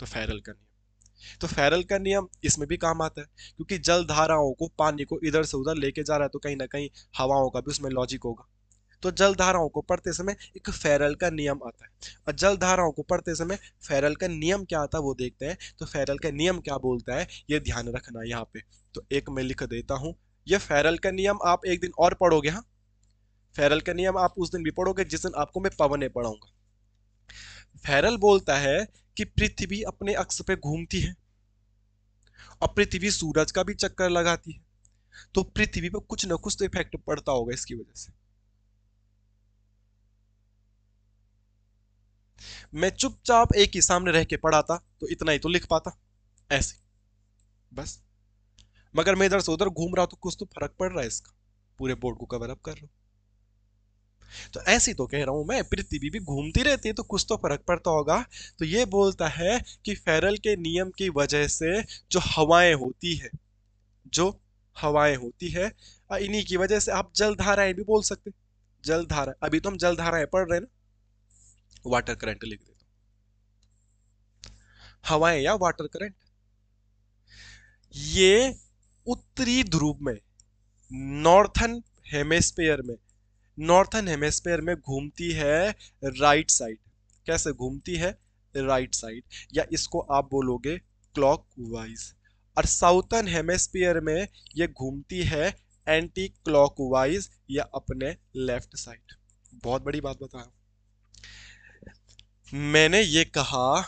तो फेरल का नियम, तो फेरल का नियम इसमें भी काम आता है, क्योंकि जल धाराओं को, पानी को इधर से उधर लेके जा रहा है, तो कहीं ना कहीं हवाओं का भी उसमें लॉजिक होगा। तो जल धाराओं को पढ़ते समय एक फेरल का नियम आता है, और जल धाराओं को पढ़ते समय फेरल का नियम क्या आता है वो देखते हैं। तो फेरल का नियम क्या बोलता है ये ध्यान रखना यहाँ पे। तो एक मैं लिख देता हूं, ये फेरल का नियम आप एक दिन और पढ़ोगे। हाँ, फेरल का नियम आप उस दिन भी पढ़ोगे जिस दिन आपको मैं पवने पढ़ाऊंगा। फेरल बोलता है कि पृथ्वी अपने अक्ष पे घूमती है, और पृथ्वी सूरज का भी चक्कर लगाती है, तो पृथ्वी पे कुछ ना कुछ तो इफेक्ट पड़ता होगा इसकी वजह से। मैं चुपचाप एक ही सामने रह के पढ़ाता तो इतना ही तो लिख पाता, ऐसे बस। मगर मैं इधर से उधर घूम रहा हूं तो कुछ तो फर्क पड़ रहा है इसका, पूरे बोर्ड को कवर अप कर रहा हूं। तो ऐसे ही तो कह रहा हूं मैं, पृथ्वी भी घूमती रहती है तो कुछ तो फर्क पड़ता होगा। तो ये बोलता है कि फेरल के नियम की वजह से जो हवाएं होती है, जो हवाएं होती है, इन्हीं की वजह से आप जल धाराएं भी बोल सकते हैं। जल धारा, अभी तो हम जल धाराएं पढ़ रहे हैं ना, वाटर करंट लिख देता हूं। हवाएं या वाटर करंट, ये उत्तरी ध्रुव में, नॉर्थन हेमेस्फेयर में, नॉर्थन हेमेस्फेयर में घूमती है राइट साइड। कैसे घूमती है? राइट साइड, या इसको आप बोलोगे क्लॉक वाइज। और साउथर्न हेमेस्फीयर में ये घूमती है एंटी क्लॉक वाइज, या अपने लेफ्ट साइड। बहुत बड़ी बात बताया। मैंने ये कहा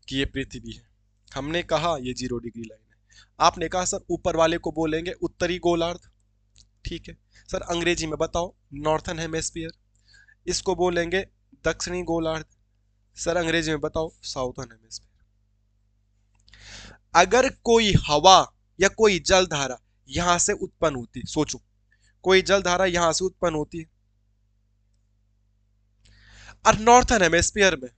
कि ये पृथ्वी है, हमने कहा ये 0 डिग्री लाइन है, आपने कहा सर ऊपर वाले को बोलेंगे उत्तरी गोलार्ध। ठीक है सर, अंग्रेजी में बताओ नॉर्थन हेमेस्फीयर, इसको बोलेंगे दक्षिणी गोलार्ध। सर अंग्रेजी में बताओ साउथर्न हेमिस्फीयर। अगर कोई हवा या कोई जल धारा यहां से उत्पन्न होती, सोचो कोई जल धारा यहां से उत्पन्न होती है और नॉर्थर्न हेमिस्फीयर में,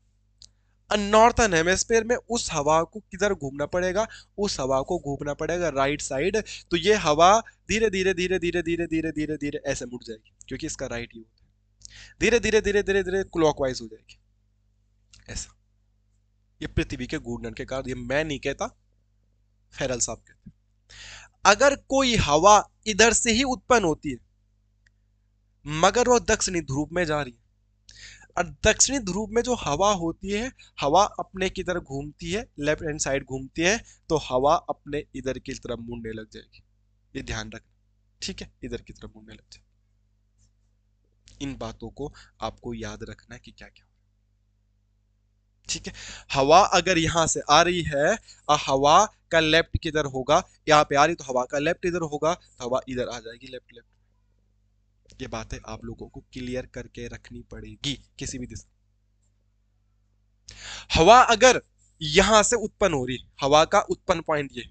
और नॉर्थर्न हेमिस्फीयर में उस हवा को किधर घूमना पड़ेगा? उस हवा को घूमना पड़ेगा राइट साइड। तो ये हवा धीरे धीरे धीरे धीरे धीरे धीरे धीरे धीरे ऐसे मुड़ जाएगी, क्योंकि इसका राइट ही होता है। धीरे धीरे धीरे धीरे धीरे क्लॉकवाइज हो जाएगी, ऐसा। ये पृथ्वी के घूर्णन के कारण, ये मैं नहीं कहता, फेरल साहब कहते हैं। अगर कोई हवा इधर से ही उत्पन्न होती है मगर वो दक्षिणी ध्रुव में जा रही है, और दक्षिणी ध्रुव में जो हवा होती है, हवा अपने किधर घूमती है? लेफ्ट हैंड साइड घूमती है, तो हवा अपने इधर की तरफ मुड़ने लग जाएगी। ये ध्यान रखना, ठीक है, इधर की तरफ मुड़ने लग जाएगी। इन बातों को आपको याद रखना है कि क्या क्या, ठीक है। हवा अगर यहां से आ रही है और हवा का लेफ्ट किधर होगा, यहाँ पे आ रही तो हवा का लेफ्ट इधर होगा, तो हवा इधर आ जाएगी लेफ्ट लेफ्ट। ये बातें आप लोगों को क्लियर करके रखनी पड़ेगी किसी भी दिशा। हवा अगर यहां से उत्पन्न हो रही, हवा का उत्पन्न पॉइंट ये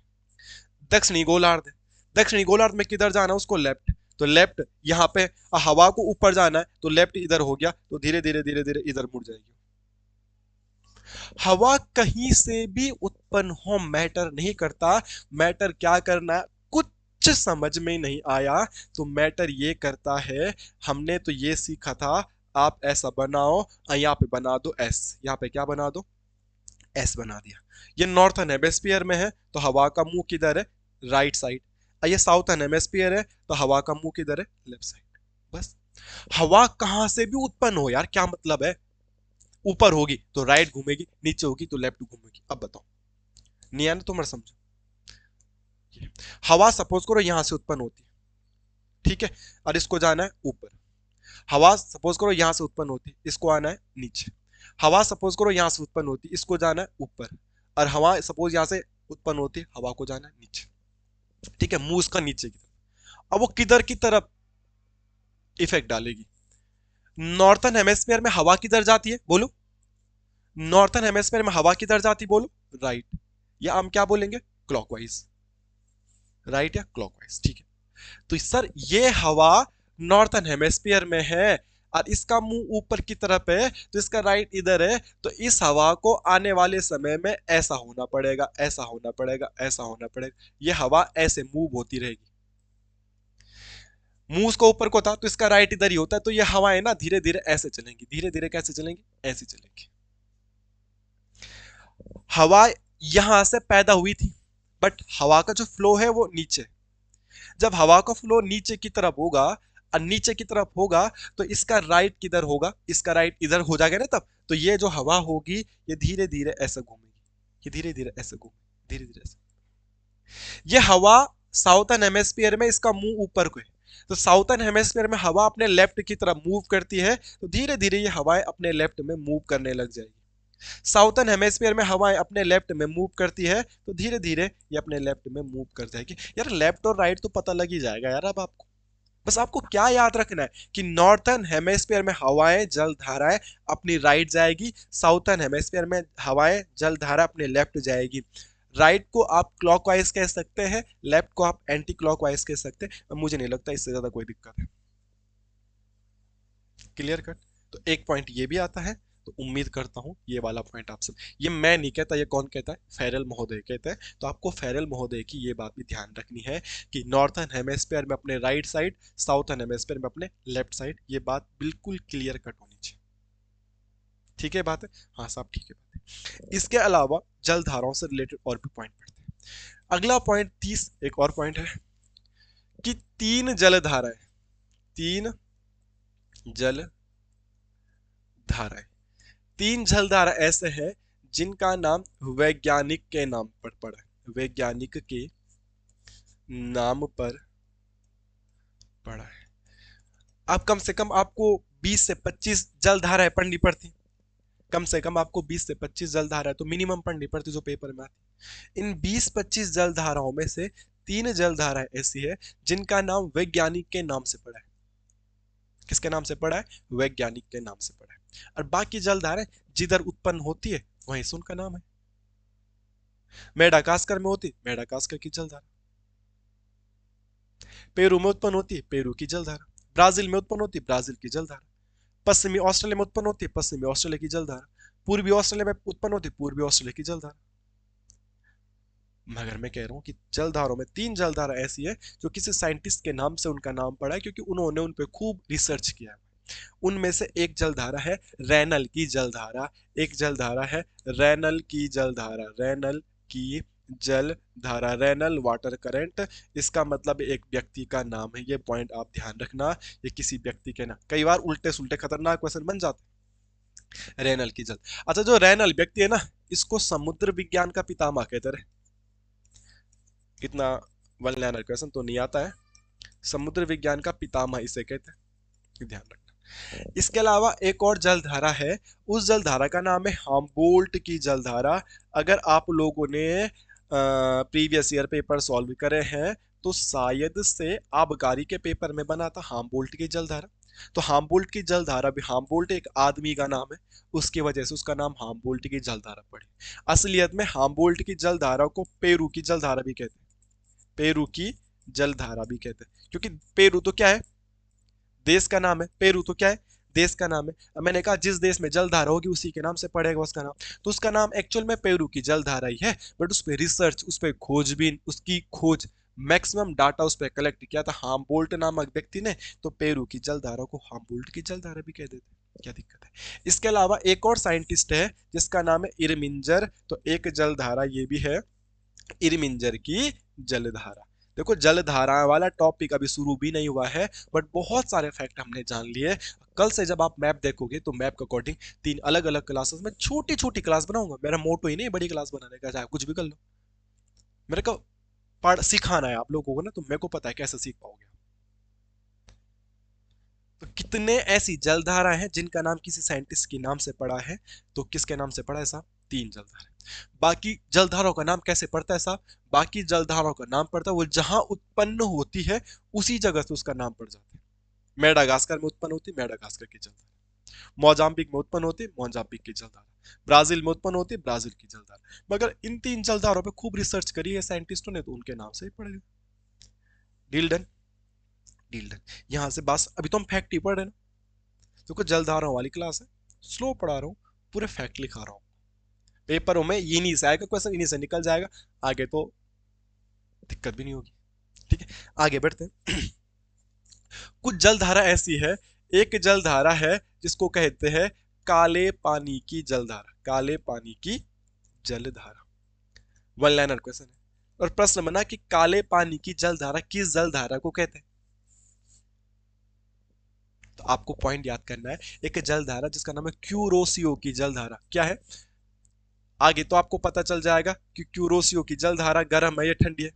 दक्षिणी गोलार्ध है, दक्षिणी गोलार्ध में किधर जाना है उसको? लेफ्ट। तो लेफ्ट यहाँ पे, हवा को ऊपर जाना है तो लेफ्ट इधर हो गया, तो धीरे धीरे धीरे धीरे इधर मुड़ जाएगी। हवा कहीं से भी उत्पन्न हो मैटर नहीं करता, मैटर क्या करना है कुछ समझ में नहीं आया, तो मैटर ये करता है, हमने तो ये सीखा था आप ऐसा बनाओ और यहाँ पे बना दो एस, यहाँ पे क्या बना दो? एस बना दिया। ये नॉर्थन हेमिस्फीयर में है तो हवा का मुंह किधर है? Right side. और ये साउथर्न हेमिस्फीयर है तो हवा का मुंह किधर है? Left side. बस। हवा कहां से भी उत्पन्न हो यार, क्या मतलब है? ऊपर होगी तो राइट घूमेगी, नीचे होगी तो लेफ्ट घूमेगी। अब बताओ, नहीं आना तो मत समझो। हवा सपोज करो यहां से उत्पन्न होती है, ठीक है, और इसको जाना है ऊपर। हवा सपोज करो यहां से उत्पन्न होती, इसको आना है नीचे। हवा सपोज करो यहां से उत्पन्न होती, इसको जाना है ऊपर। और हवा सपोज यहां से उत्पन्न होती, हवा को जाना है नीचे, ठीक है, मुंह उसका नीचे की तरफ। अब वो किधर की तरफ इफेक्ट डालेगी। नॉर्थन हेमेस्फीयर में हवा किधर जाती है बोलो? नॉर्थन हेमेस्फीयर में हवा किधर जाती बोलो? राइट। या हम क्या बोलेंगे? क्लॉकवाइज। राइट या क्लॉकवाइज, ठीक है। तो सर ये हवा नॉर्थन हेमेस्फीयर में है और इसका मुंह ऊपर की तरफ है, तो इसका राइट इधर है, तो इस हवा को आने वाले समय में ऐसा होना पड़ेगा, ऐसा होना पड़ेगा, ऐसा होना पड़ेगा। ये हवा ऐसे मूव होती रहेगी। मुंह उसको ऊपर को था तो इसका राइट इधर ही होता है, तो ये हवाएं ना धीरे धीरे ऐसे चलेंगी, धीरे धीरे कैसे चलेंगी? ऐसे चलेंगी। हवा यहां से पैदा हुई थी, बट हवा का जो फ्लो है वो नीचे। जब हवा का फ्लो नीचे की तरफ होगा और नीचे की तरफ होगा, तो इसका राइट किधर होगा? इसका राइट इधर हो जाएगा ना तब। तो ये जो हवा होगी ये धीरे धीरे ऐसे घूमेगी, ये धीरे धीरे ऐसे घूमेगी, धीरे धीरे ऐसे। ये हवा साउथर्न हेमेस्फीयर में इसका मुंह ऊपर को है, तो साउथर्न हेमेस्फीयर में हवा अपने लेफ्ट की तरफ मूव करती है, तो धीरे धीरे ये हवाएं अपने लेफ्ट में मूव करने लग जाएगी। साउथर्न हेमेस्फीयर में हवाएं अपने लेफ्ट में मूव करती है, तो धीरे धीरे ये अपने लेफ्ट में मूव कर जाएगी। यार लेफ्ट और राइट तो पता लग ही जाएगा यार अब आपको। बस आपको क्या याद रखना है कि नॉर्थर्न हेमेस्फीयर में हवाएं जल धाराएं अपनी राइट जाएगी, साउथर्न हेमेस्फीयर में हवाएं जल धारा अपने लेफ्ट जाएगी। राइट को आप क्लॉकवाइज कह सकते हैं, लेफ्ट को आप एंटी क्लॉकवाइज कह सकते हैं। मुझे नहीं लगता इससे ज्यादा कोई दिक्कत है। Clear cut. तो एक पॉइंट ये भी आता है, तो उम्मीद करता हूं ये वाला पॉइंट आप सब, ये मैं नहीं कहता, ये कौन कहता है? फेरल महोदय कहते हैं। तो आपको फेरल महोदय की ये बात भी ध्यान रखनी है कि नॉर्थर्न हेमेस्फीयर में अपने राइट साइड, साउथर्न हेमेस्फीयर में अपने लेफ्ट साइड, ये बात बिल्कुल क्लियर कट होनी चाहिए। ठीक है बात है? हाँ साहब ठीक है बात है। इसके अलावा जल धाराओं से रिलेटेड और भी पॉइंट पढ़ते हैं। अगला पॉइंट 30 एक और पॉइंट है कि तीन जल धाराएं, तीन जल धाराएं, तीन जलधारा ऐसे हैं जिनका नाम वैज्ञानिक के नाम पर पड़ा है, वैज्ञानिक के नाम पर पड़ा है। अब कम से कम आपको 20 से 25 जलधाराएं पढ़नी पड़ती, कम से कम आपको 20 से 25 जलधाराएं तो मिनिमम पढ़नी पड़ती जो पेपर में आती। इन 20-25 जलधाराओं में से तीन जलधाराएं ऐसी है जिनका नाम वैज्ञानिक के नाम से पड़ा है। किसके नाम से पड़ा है? वैज्ञानिक के नाम से पड़ा है। और बाकी जलधाराएं जिधर उत्पन्न होती है वहीं से उनका नाम है। मेडागास्कर में होती, मेडागास्कर की जलधारा। पेरू में उत्पन्न होती है, पेरू की जलधारा। ब्राजील में उत्पन्न होती है, ब्राजील की जलधारा। पश्चिमी ऑस्ट्रेलिया में उत्पन्न होती है, पश्चिमी ऑस्ट्रेलिया की जलधारा। पूर्वी ऑस्ट्रेलिया में उत्पन्न होती है, पूर्वी ऑस्ट्रेलिया की जलधारा। मगर मैं कह रहा हूं कि जलधाराओं में तीन जलधारा ऐसी है जो किसी साइंटिस्ट के नाम से उनका नाम पड़ा है, क्योंकि उन्होंने उन पर खूब रिसर्च किया है। उनमें से एक जलधारा है रैनल की जलधारा, एक जलधारा है रैनल की जलधारा, रैनल की जल धारा, रैनल वाटर करंट। इसका मतलब एक व्यक्ति का नाम है, ये पॉइंट आप ध्यान रखना, ये किसी व्यक्ति के नाम। कई बार उल्टे सुल्टे खतरनाक क्वेश्चन बन जाते। रैनल की जल, अच्छा जो रैनल व्यक्ति है ना, इसको समुद्र विज्ञान का पितामह कहते हैं। इतना वन लाइनर क्वेश्चन तो नहीं आता है, समुद्र विज्ञान का पितामह इसे कहते हैं, ध्यान रखना। इसके अलावा एक और जलधारा है, उस जलधारा का नाम है हाम्बोल्ट की जलधारा। अगर आप लोगों ने प्रीवियस ईयर पेपर सॉल्व करे हैं तो शायद से आबकारी के पेपर में बना था हाम्बोल्ट की जलधारा। तो हाम्बोल्ट की जलधारा भी, हाम्बोल्ट एक आदमी का नाम है, उसकी वजह से उसका नाम हाम्बोल्ट की जलधारा पड़ी। असलियत में हाम्बोल्ट की जलधारा को पेरू की जलधारा भी कहते हैं, पेरू की जलधारा भी कहते हैं, क्योंकि पेरू तो क्या है? देश का नाम है। पेरू तो क्या है? देश का नाम है। अब मैंने कहा जिस देश में जलधारा होगी उसी के नाम से पड़ेगा उसका नाम, तो उसका नाम एक्चुअल में पेरू की जलधारा ही है। बट उस पर रिसर्च, उस पर खोजबीन, उसकी खोज, मैक्सिमम डाटा उस पर कलेक्ट किया था हाम्बोल्ट नामक व्यक्ति ने, तो पेरू की जलधारा को हाम्बोल्ट की जलधारा भी कह देते। क्या दिक्कत है? इसके अलावा एक और साइंटिस्ट है जिसका नाम है इरमिंजर, तो एक जलधारा ये भी है इरमिंजर की जलधारा। देखो जलधारा वाला टॉपिक अभी शुरू भी नहीं हुआ है, बट बहुत सारे फैक्ट हमने जान लिए। कल से जब आप मैप देखोगे तो मैप के अकॉर्डिंग तीन अलग अलग क्लासेस में छोटी छोटी क्लास बनाऊंगा। मेरा मोटो ही नहीं बड़ी क्लास बनाने का, चाहे कुछ भी कर लो, मेरे को पढ़ सिखाना है आप लोगों को ना, तो मेरे को पता है कैसे सीख पाओगे। तो कितने ऐसी जलधारा हैं जिनका नाम किसी साइंटिस्ट के नाम से पड़ा है? तो किसके नाम से पड़ा है साहब? तीन जलधारा। बाकी जलधाराओं का नाम कैसे पड़ता है साहब? बाकी जलधाराओं का नाम पड़ता है वो जहां उत्पन्न होती है उसी जगह से उसका नाम पड़ जाता है। मेडागास्कर में उत्पन्न होती है मेडागास्कर की जलधारा, मोजाम्बिक में उत्पन्न होती है मोजाम्बिक की जलधारा, ब्राजील में उत्पन्न होती है ब्राजील की जलधारा। मगर इन तीन जलधाराओं पे खूब रिसर्च करी है साइंटिस्टों ने, तो उनके नाम से ही पड़ गए। Deal done, deal done. यहां से बस अभी तो हम फैक्ट ही पढ़ रहे हैं ना, तो कुछ जलधाराओं वाली क्लास है, स्लो पढ़ा रहा हूँ, पूरे फैक्ट लिखा रहा हूँ। पेपरों में ये नहीं से आएगा क्वेश्चन, इन्हीं से निकल जाएगा, आगे तो दिक्कत भी नहीं होगी। ठीक है, आगे बढ़ते हैं। कुछ जलधारा ऐसी है, एक जलधारा है जिसको कहते हैं काले पानी की जलधारा, काले पानी की जलधारा। वन लाइनर क्वेश्चन है, और प्रश्न बना कि काले पानी की जलधारा किस जलधारा को कहते हैं। तो आपको पॉइंट याद करना है, एक जलधारा जिसका नाम है क्यूरोसियो की जलधारा। क्या है, आगे तो आपको पता चल जाएगा कि क्यूरोसियो की जलधारा गर्म है या ठंडी है,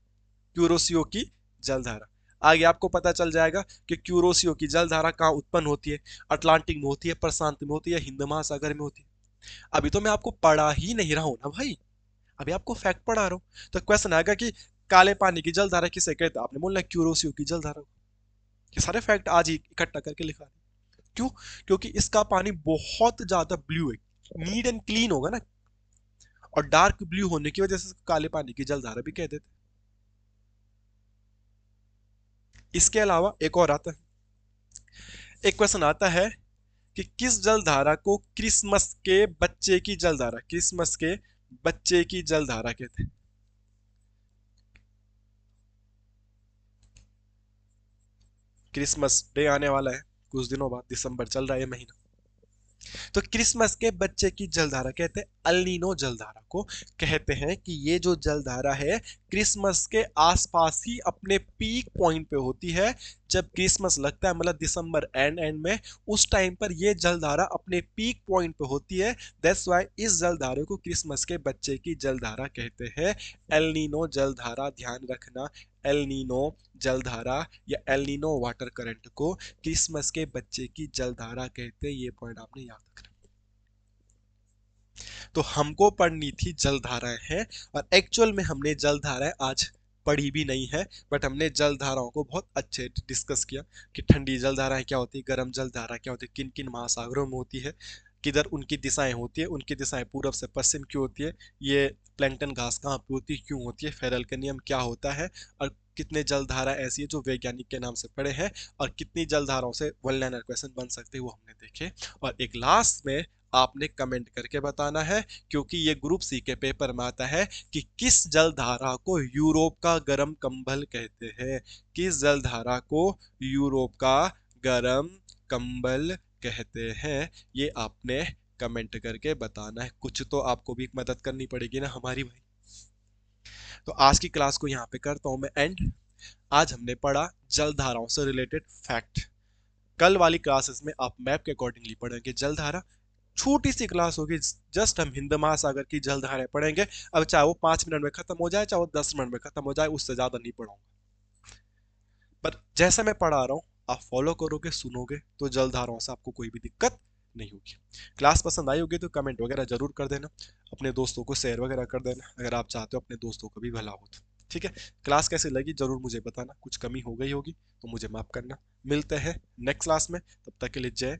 क्यूरोसियो की जलधारा। आगे आपको पता चल जाएगा कि क्यूरोसियो की जलधारा कहाँ उत्पन्न होती है, अटलांटिक में होती है, प्रशांत में होती है, हिंद महासागर में होती है। अभी तो मैं आपको पढ़ा ही नहीं रहा हूं ना भाई, अभी आपको फैक्ट पढ़ा रहा हूं। तो क्वेश्चन आएगा कि काले पानी की जलधारा किसे कहते हैं, आपने बोलना क्यूरोसियो की जलधारा। ये सारे फैक्ट आज ही इकट्ठा करके लिखा। क्यों, क्योंकि इसका पानी बहुत ज्यादा ब्लू है, नीट एंड क्लीन होगा ना, और डार्क ब्लू होने की वजह से काले पानी की जलधारा भी कह देते। इसके अलावा एक और आता है, एक क्वेश्चन आता है कि किस जलधारा को क्रिसमस के बच्चे की जलधारा, क्रिसमस के बच्चे की जलधारा कहते हैं। क्रिसमस डे आने वाला है कुछ दिनों बाद, दिसंबर चल रहा है महीना, तो क्रिसमस के बच्चे की जलधारा कहते हैं अल नीनो जलधारा को। कहते हैं कि ये जो जलधारा है क्रिसमस के आसपास ही अपने पीक पॉइंट पे होती है, जब क्रिसमस लगता है मतलब दिसंबर एंड एंड में, उस टाइम पर ये जलधारा अपने पीक पॉइंट पे होती है। दैट्स व्हाई इस जलधारे को क्रिसमस के बच्चे की जलधारा कहते हैं, एल नीनो जलधारा। ध्यान रखना, एल नीनो जलधारा या एल नीनो वाटर करंट को क्रिसमस के बच्चे की जलधारा कहते हैं, ये पॉइंट आपने याद रखना। तो हमको पढ़नी थी जलधाराएं हैं, और एक्चुअल में हमने जलधाराएं आज पढ़ी भी नहीं है, बट हमने जलधाराओं को बहुत अच्छे डिस्कस किया कि ठंडी जलधाराएं क्या होती है, गर्म जलधारा क्या होती है, किन किन महासागरों में होती है, किधर उनकी दिशाएं होती है, उनकी दिशाएं पूरब से पश्चिम क्यों होती है, ये प्लैंक्टन घास कहाँ पे होती है, क्यों होती है, फेरल का नियम क्या होता है, और कितने जलधारा ऐसी है जो वैज्ञानिक के नाम से पढ़े हैं, और कितनी जलधाराओं से वन लाइनर क्वेश्चन बन सकते हैं वो हमने देखे। और एक लास्ट में आपने कमेंट करके बताना है, क्योंकि ये ग्रुप सी के पेपर में आता है कि किस जलधारा को यूरोप का गर्म कंबल कहते हैं, किस जलधारा को यूरोप का गर्म कंबल कहते हैं, ये आपने कमेंट करके बताना है। कुछ तो आपको भी मदद करनी पड़ेगी ना हमारी भाई। तो आज की क्लास को यहाँ पे करता हूँ मैं एंड। आज हमने पढ़ा जलधाराओं से रिलेटेड फैक्ट। कल वाली क्लासेस में आप मैप के अकॉर्डिंगली पढ़ेंगे जलधारा, छोटी सी क्लास होगी, जस्ट हम हिंद महासागर की जलधाराएं पढ़ेंगे। अब चाहे वो 5 मिनट में खत्म हो जाए, चाहे वो 10 मिनट में खत्म हो जाए, उससे ज्यादा नहीं पढ़ाऊंगा, पर जैसा मैं पढ़ा रहा हूँ आप फॉलो करोगे, सुनोगे, तो जलधाराओं से आपको कोई भी दिक्कत नहीं होगी। क्लास पसंद आई होगी तो कमेंट वगैरह जरूर कर देना, अपने दोस्तों को शेयर वगैरह कर देना, अगर आप चाहते हो अपने दोस्तों को भी भला हो तो। ठीक है, क्लास कैसी लगी जरूर मुझे बताना, कुछ कमी हो गई होगी तो मुझे माफ करना। मिलते हैं नेक्स्ट क्लास में, तब तक के लिए जय